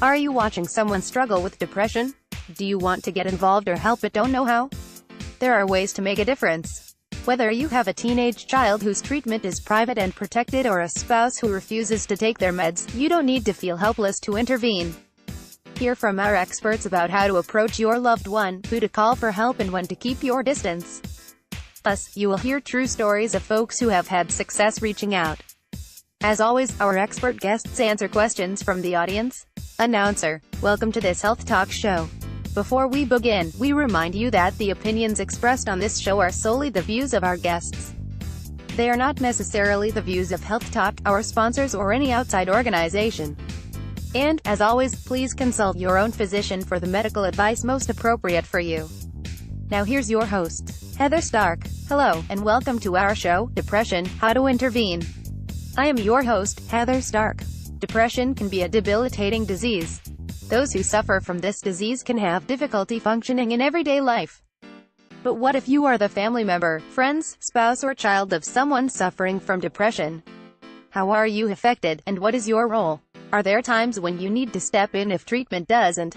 Are you watching someone struggle with depression? Do you want to get involved or help but don't know how? There are ways to make a difference. Whether you have a teenage child whose treatment is private and protected or a spouse who refuses to take their meds, you don't need to feel helpless to intervene. Hear from our experts about how to approach your loved one, who to call for help and when to keep your distance. Plus, you will hear true stories of folks who have had success reaching out. As always, our expert guests answer questions from the audience. Announcer, welcome to this Health Talk show. Before we begin, we remind you that the opinions expressed on this show are solely the views of our guests. They are not necessarily the views of Health Talk, our sponsors, or any outside organization. And, as always, please consult your own physician for the medical advice most appropriate for you. Now here's your host, Heather Stark. Hello, and welcome to our show, Depression, How to Intervene. I am your host, Heather Stark. Depression can be a debilitating disease. Those who suffer from this disease can have difficulty functioning in everyday life. But what if you are the family member, friends, spouse, or child of someone suffering from depression? How are you affected, and what is your role? Are there times when you need to step in if treatment doesn't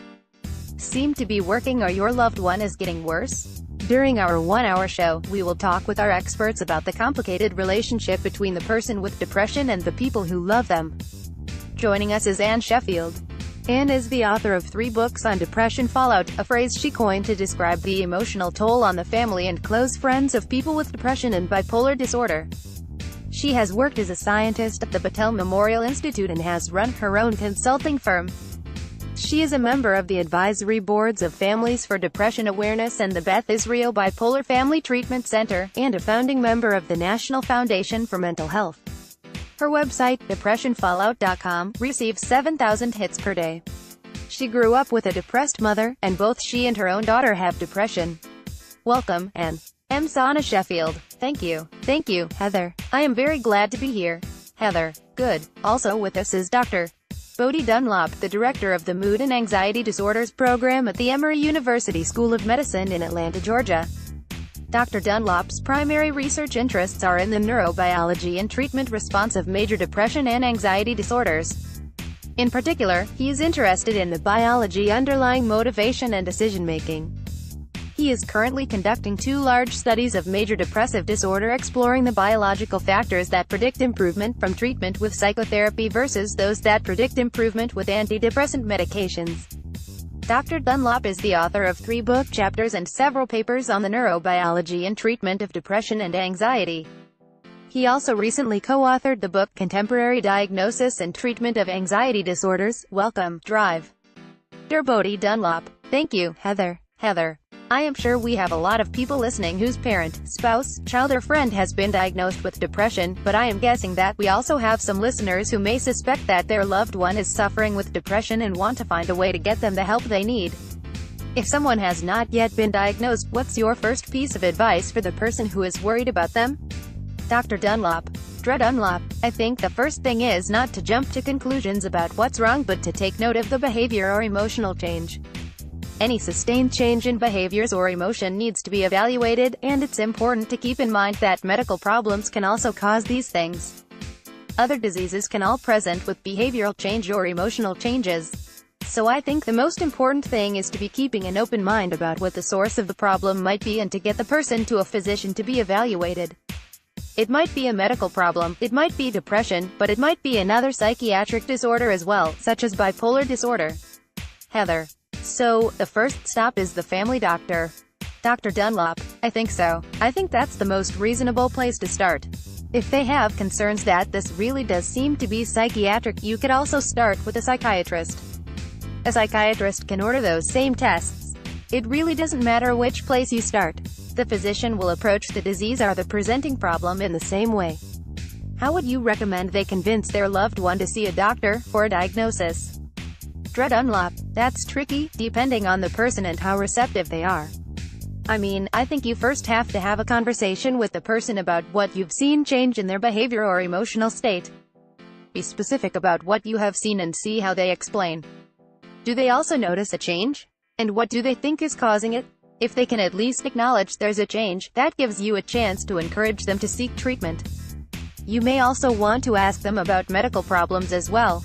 seem to be working or your loved one is getting worse? During our one-hour show, we will talk with our experts about the complicated relationship between the person with depression and the people who love them. Joining us is Anne Sheffield. Anne is the author of 3 books on depression fallout, a phrase she coined to describe the emotional toll on the family and close friends of people with depression and bipolar disorder. She has worked as a scientist at the Battelle Memorial Institute and has run her own consulting firm. She is a member of the advisory boards of Families for Depression Awareness and the Beth Israel Bipolar Family Treatment Center, and a founding member of the National Foundation for Mental Health. Her website, depressionfallout.com, receives 7,000 hits per day. She grew up with a depressed mother, and both she and her own daughter have depression. Welcome, Anne. I'm Sana Sheffield. Thank you, Heather. I am very glad to be here. Heather, good. Also with us is Dr. Bodhi Dunlop, the director of the Mood and Anxiety Disorders program at the Emory University School of Medicine in Atlanta, Georgia. Dr. Dunlop's primary research interests are in the neurobiology and treatment response of major depression and anxiety disorders. In particular, he is interested in the biology underlying motivation and decision-making. He is currently conducting 2 large studies of major depressive disorder exploring the biological factors that predict improvement from treatment with psychotherapy versus those that predict improvement with antidepressant medications. Dr. Dunlop is the author of 3 book chapters and several papers on the neurobiology and treatment of depression and anxiety. He also recently co-authored the book Contemporary Diagnosis and Treatment of Anxiety Disorders. Welcome, Drive. Dr. Bodhi Dunlop. Thank you, Heather. Heather, I am sure we have a lot of people listening whose parent, spouse, child or friend has been diagnosed with depression, but I am guessing that we also have some listeners who may suspect that their loved one is suffering with depression and want to find a way to get them the help they need. If someone has not yet been diagnosed, what's your first piece of advice for the person who is worried about them? Dr. Dunlop. Dr. Dunlop, I think the first thing is not to jump to conclusions about what's wrong but to take note of the behavior or emotional change. Any sustained change in behaviors or emotion needs to be evaluated, and it's important to keep in mind that medical problems can also cause these things. Other diseases can all present with behavioral change or emotional changes. So I think the most important thing is to be keeping an open mind about what the source of the problem might be and to get the person to a physician to be evaluated. It might be a medical problem, it might be depression, but it might be another psychiatric disorder as well, such as bipolar disorder. Heather. So, the first stop is the family doctor. Dr. Dunlop. I think so. I think that's the most reasonable place to start. If they have concerns that this really does seem to be psychiatric, you could also start with a psychiatrist. A psychiatrist can order those same tests. It really doesn't matter which place you start. The physician will approach the disease or the presenting problem in the same way. How would you recommend they convince their loved one to see a doctor for a diagnosis? Dr. Dunlop. That's tricky, depending on the person and how receptive they are. I mean, I think you first have to have a conversation with the person about what you've seen change in their behavior or emotional state. Be specific about what you have seen and see how they explain. Do they also notice a change? And what do they think is causing it? If they can at least acknowledge there's a change, that gives you a chance to encourage them to seek treatment. You may also want to ask them about medical problems as well.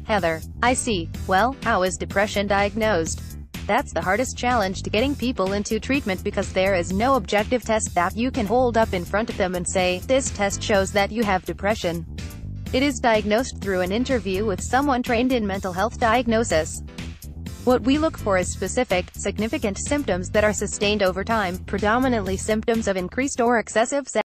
Heather: I see. Well, how is depression diagnosed? That's the hardest challenge to getting people into treatment because there is no objective test that you can hold up in front of them and say, this test shows that you have depression. It is diagnosed through an interview with someone trained in mental health diagnosis. What we look for is specific, significant symptoms that are sustained over time, predominantly symptoms of increased or excessive